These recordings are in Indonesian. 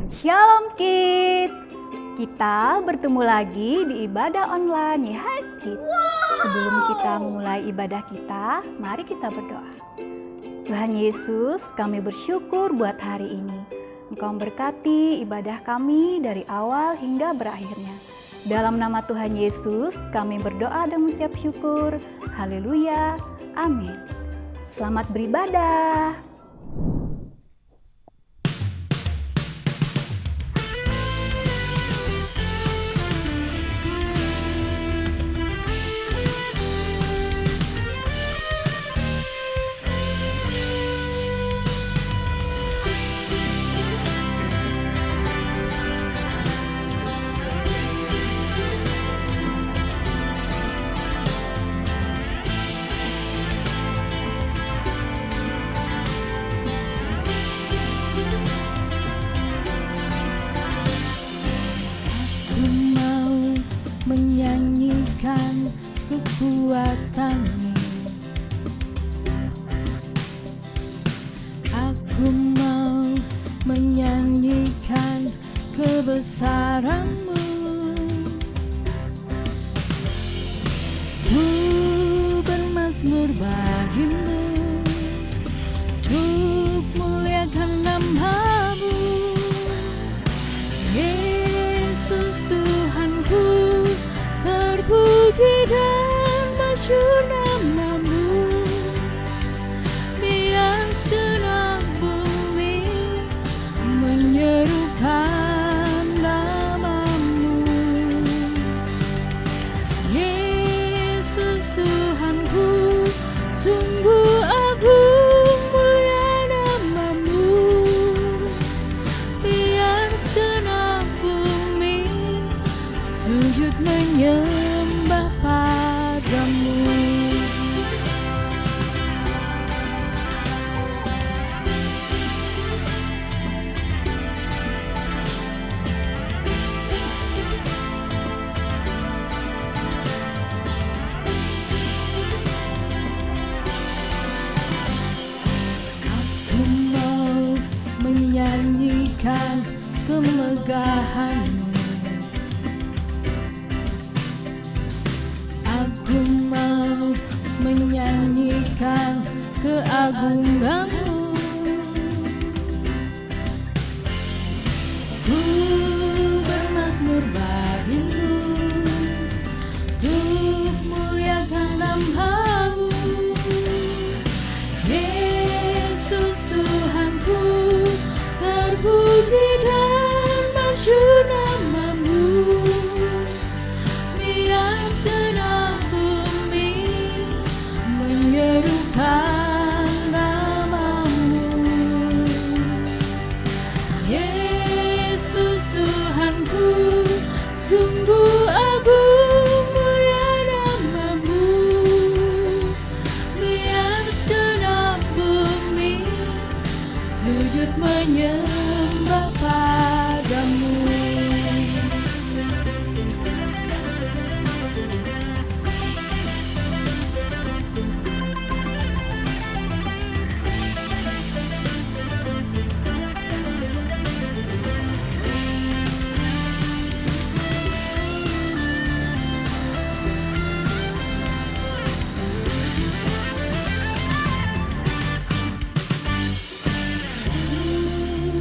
Shalom Kids, kita bertemu lagi di ibadah online YHS Kids. Sebelum kita memulai ibadah kita, mari kita berdoa. Tuhan Yesus, kami bersyukur buat hari ini. Engkau memberkati ibadah kami dari awal hingga berakhirnya. Dalam nama Tuhan Yesus, kami berdoa dan mengucap syukur. Haleluya, amin. Selamat beribadah. Menyanyikan kekuatan-Mu, aku mau menyanyikan kebesaran-Mu. Ku bermazmur bagi-Mu, untuk muliakan nama-Mu. Yesus Tuhanku, terpuji dan masyhur nama-Mu, biar segenap bumi menyerukan nama-Mu. Yesus Tuhanku, sungguh agung mulia nama-Mu, biar segenap bumi sujud menyembah padamu. Aku mau menyanyikan kemegahan-Mu, aku mau menyanyikan keagungan-Mu. Ku bermazmur bagi-Mu, untuk muliakan nama-Mu. Yesus Tuhanku, terpuji dan masyhur nama-Mu, biar segenap bumi menyerukan nama-Mu. Yesus Tuhanku, sungguh agung mulia nama-Mu, biar segenap bumi sujud menyembah padamu.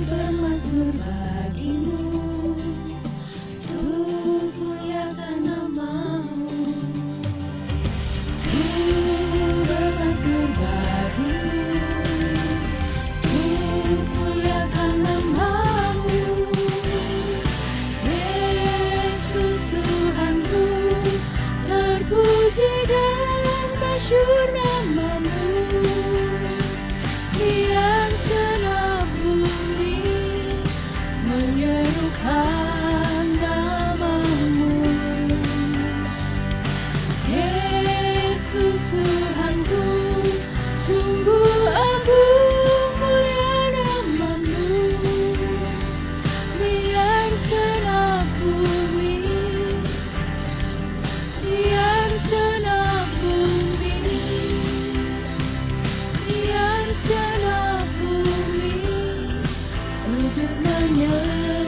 Bermazmur bagi-Mu, untuk muliakan nama-Mu. Ku bermazmur bagi-Mu, untuk muliakan nama-Mu. Yesus Tuhanku, terpuji dan masyhur nama-Mu, biar segenap bumi menyerukan nama-Mu. Yesus Tuhanku, sungguh agung mulia nama-Mu, biar segenap bumi, biar segenap bumi, biar segenap bumi sujud menyembah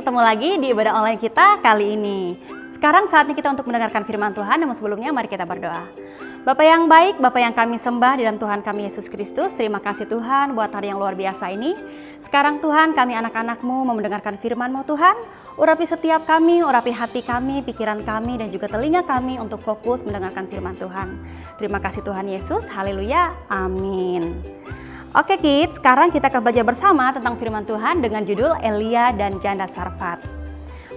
ketemu lagi di ibadah online kita kali ini. Sekarang saatnya kita untuk mendengarkan firman Tuhan, namun sebelumnya mari kita berdoa. Bapa yang baik, Bapa yang kami sembah di dalam Tuhan kami Yesus Kristus, terima kasih Tuhan buat hari yang luar biasa ini. Sekarang Tuhan, kami anak-anak-Mu mau mendengarkan firman-Mu Tuhan. Urapi setiap kami, urapi hati kami, pikiran kami, dan juga telinga kami untuk fokus mendengarkan firman Tuhan. Terima kasih Tuhan Yesus, haleluya, amin. Oke kids, sekarang kita akan belajar bersama tentang firman Tuhan dengan judul Elia dan Janda Sarfat.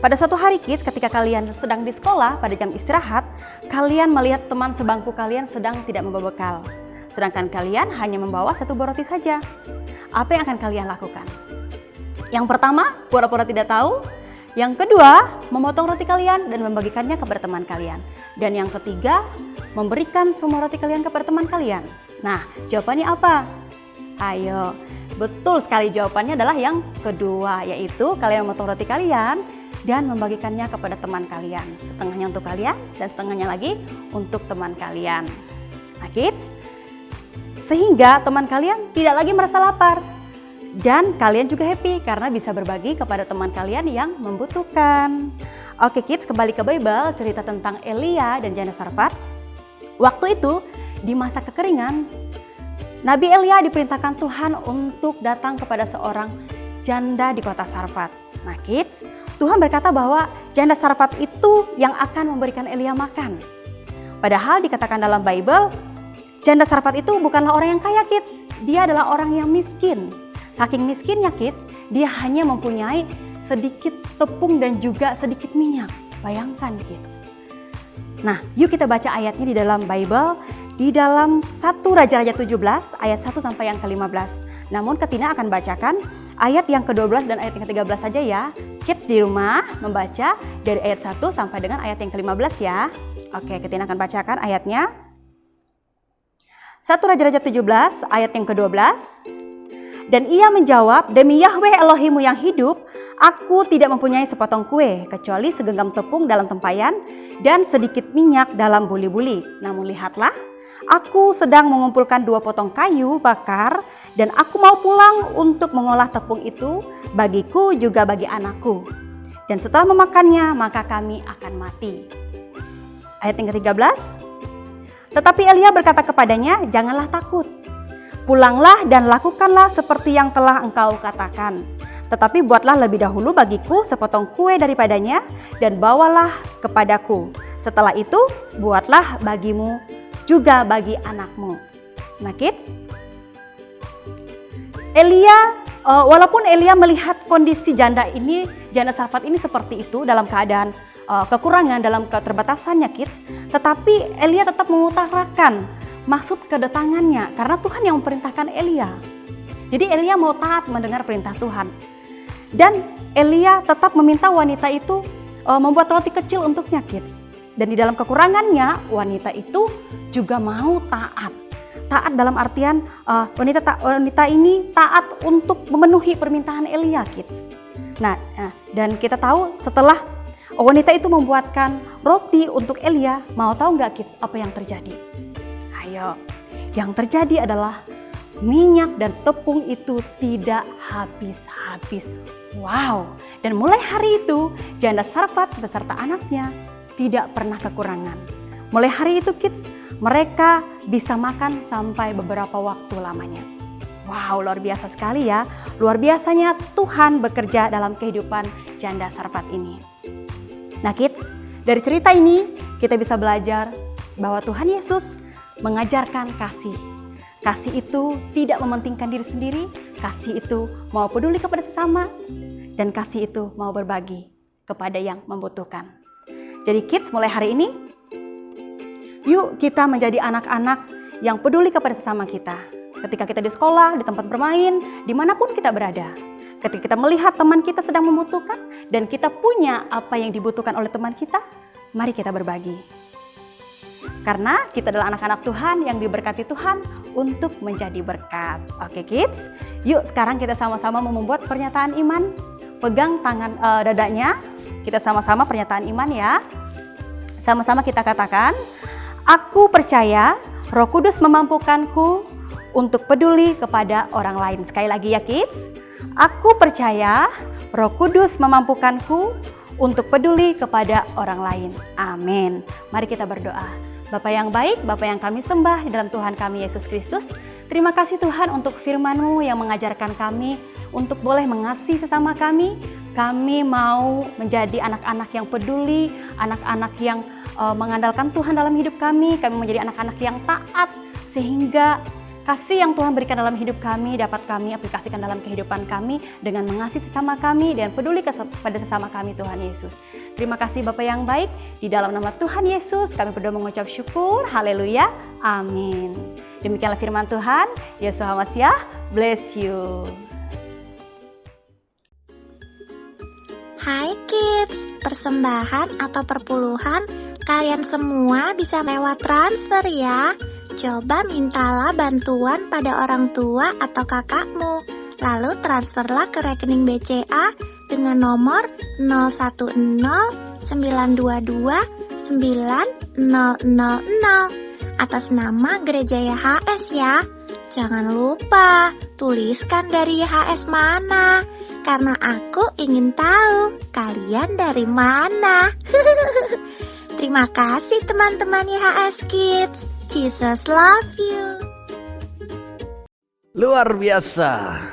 Pada suatu hari kids, ketika kalian sedang di sekolah pada jam istirahat, kalian melihat teman sebangku kalian sedang tidak membawa bekal. Sedangkan kalian hanya membawa satu buah roti saja. Apa yang akan kalian lakukan? Yang pertama, pura-pura tidak tahu. Yang kedua, memotong roti kalian dan membagikannya kepada teman kalian. Dan yang ketiga, memberikan semua roti kalian kepada teman kalian. Nah, jawabannya apa? Ayo, betul sekali jawabannya adalah yang kedua, yaitu kalian memotong roti kalian dan membagikannya kepada teman kalian. Setengahnya untuk kalian dan setengahnya lagi untuk teman kalian. Nah kids, sehingga teman kalian tidak lagi merasa lapar. Dan kalian juga happy karena bisa berbagi kepada teman kalian yang membutuhkan. Oke kids, kembali ke Bible, cerita tentang Elia dan Janda Sarfat. Waktu itu, di masa kekeringan, Nabi Elia diperintahkan Tuhan untuk datang kepada seorang janda di kota Sarfat. Nah kids, Tuhan berkata bahwa janda Sarfat itu yang akan memberikan Elia makan. Padahal dikatakan dalam Bible, janda Sarfat itu bukanlah orang yang kaya kids. Dia adalah orang yang miskin. Saking miskinnya kids, dia hanya mempunyai sedikit tepung dan juga sedikit minyak. Bayangkan kids. Nah yuk kita baca ayatnya di dalam Bible. Di dalam 1 Raja-Raja 17 ayat 1 sampai yang ke-15. Namun Ketina akan bacakan ayat yang ke-12 dan ayat yang ke-13 saja ya. Kids di rumah membaca dari ayat 1 sampai dengan ayat yang ke-15 ya. Oke, Ketina akan bacakan ayatnya. 1 Raja-Raja 17 ayat yang ke-12. Dan ia menjawab, demi Yahweh Elohimmu yang hidup, aku tidak mempunyai sepotong kue, kecuali segenggam tepung dalam tempayan dan sedikit minyak dalam buli-buli. Namun lihatlah, aku sedang mengumpulkan 2 potong kayu bakar dan aku mau pulang untuk mengolah tepung itu bagiku juga bagi anakku. Dan setelah memakannya maka kami akan mati. Ayat yang ke-13. Tetapi Elia berkata kepadanya, janganlah takut. Pulanglah dan lakukanlah seperti yang telah engkau katakan. Tetapi buatlah lebih dahulu bagiku sepotong kue daripadanya dan bawalah kepadaku. Setelah itu buatlah bagimu juga bagi anakmu. Nah kids, walaupun Elia melihat kondisi janda Sarfat ini seperti itu dalam keadaan kekurangan, dalam keterbatasannya kids, tetapi Elia tetap mengutarakan maksud kedatangannya karena Tuhan yang memerintahkan Elia. Jadi Elia mau taat mendengar perintah Tuhan. Dan Elia tetap meminta wanita itu membuat roti kecil untuknya kids. Dan di dalam kekurangannya, wanita itu juga mau taat. Taat dalam artian wanita ini taat untuk memenuhi permintaan Elia kids. Nah, dan kita tahu setelah wanita itu membuatkan roti untuk Elia, mau tahu nggak kids apa yang terjadi? Ayo, yang terjadi adalah minyak dan tepung itu tidak habis-habis. Wow, dan mulai hari itu janda Sarfat beserta anaknya tidak pernah kekurangan. Mulai hari itu kids, mereka bisa makan sampai beberapa waktu lamanya. Wow, luar biasa sekali ya. Luar biasanya Tuhan bekerja dalam kehidupan janda Sarfat ini. Nah kids, dari cerita ini kita bisa belajar bahwa Tuhan Yesus mengajarkan kasih. Kasih itu tidak mementingkan diri sendiri, kasih itu mau peduli kepada sesama, dan kasih itu mau berbagi kepada yang membutuhkan. Jadi kids, mulai hari ini, yuk kita menjadi anak-anak yang peduli kepada sesama kita. Ketika kita di sekolah, di tempat bermain, dimanapun kita berada. Ketika kita melihat teman kita sedang membutuhkan, dan kita punya apa yang dibutuhkan oleh teman kita, mari kita berbagi. Karena kita adalah anak-anak Tuhan yang diberkati Tuhan untuk menjadi berkat. Oke kids, yuk sekarang kita sama-sama mau membuat pernyataan iman. Pegang tangan dadanya, kita sama-sama pernyataan iman ya. Sama-sama kita katakan, aku percaya Roh Kudus memampukanku untuk peduli kepada orang lain. Sekali lagi ya kids, aku percaya Roh Kudus memampukanku untuk peduli kepada orang lain. Amin. Mari kita berdoa. Bapa yang baik, Bapa yang kami sembah di dalam Tuhan kami Yesus Kristus. Terima kasih Tuhan untuk firman-Mu yang mengajarkan kami untuk boleh mengasihi sesama kami. Kami mau menjadi anak-anak yang peduli, anak-anak yang mengandalkan Tuhan dalam hidup kami. Kami menjadi anak-anak yang taat sehingga kasih yang Tuhan berikan dalam hidup kami dapat kami aplikasikan dalam kehidupan kami dengan mengasihi sesama kami dan peduli kepada sesama kami Tuhan Yesus. Terima kasih Bapa yang baik, di dalam nama Tuhan Yesus kami berdoa mengucap syukur, haleluya, amin. Demikianlah firman Tuhan, Yesus HaMashiach, bless you. Hai kids, persembahan atau perpuluhan kalian semua bisa lewat transfer ya. Coba mintalah bantuan pada orang tua atau kakakmu. Lalu transferlah ke rekening BCA dengan nomor 0109229000 atas nama Gereja YHS ya. Jangan lupa tuliskan dari YHS mana, karena aku ingin tahu kalian dari mana. Terima kasih teman-teman YHS Kids. Jesus love you. Luar biasa.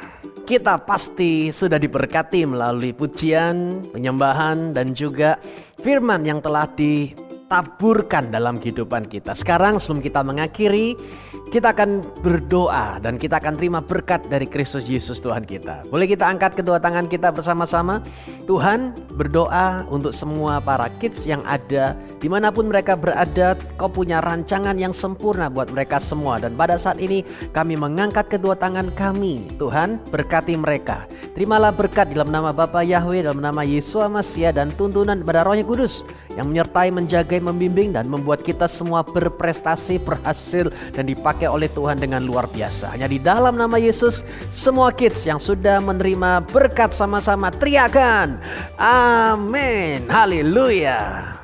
Kita pasti sudah diberkati melalui pujian, penyembahan, dan juga firman yang telah ditaburkan dalam kehidupan kita. Sekarang sebelum kita mengakhiri, kita akan berdoa dan kita akan terima berkat dari Kristus Yesus Tuhan kita. Boleh kita angkat kedua tangan kita bersama-sama. Tuhan, berdoa untuk semua para kids yang ada dimanapun mereka berada. Kau punya rancangan yang sempurna buat mereka semua. Dan pada saat ini kami mengangkat kedua tangan kami. Tuhan, berkati mereka. Terimalah berkat dalam nama Bapa Yahweh, dalam nama Yesus HaMashiach, dan tuntunan pada Roh Kudus yang menyertai, menjaga, membimbing, dan membuat kita semua berprestasi, berhasil, dan dipakai oleh Tuhan dengan luar biasa. Hanya di dalam nama Yesus, semua kids yang sudah menerima berkat sama-sama teriakan, amin, haleluya.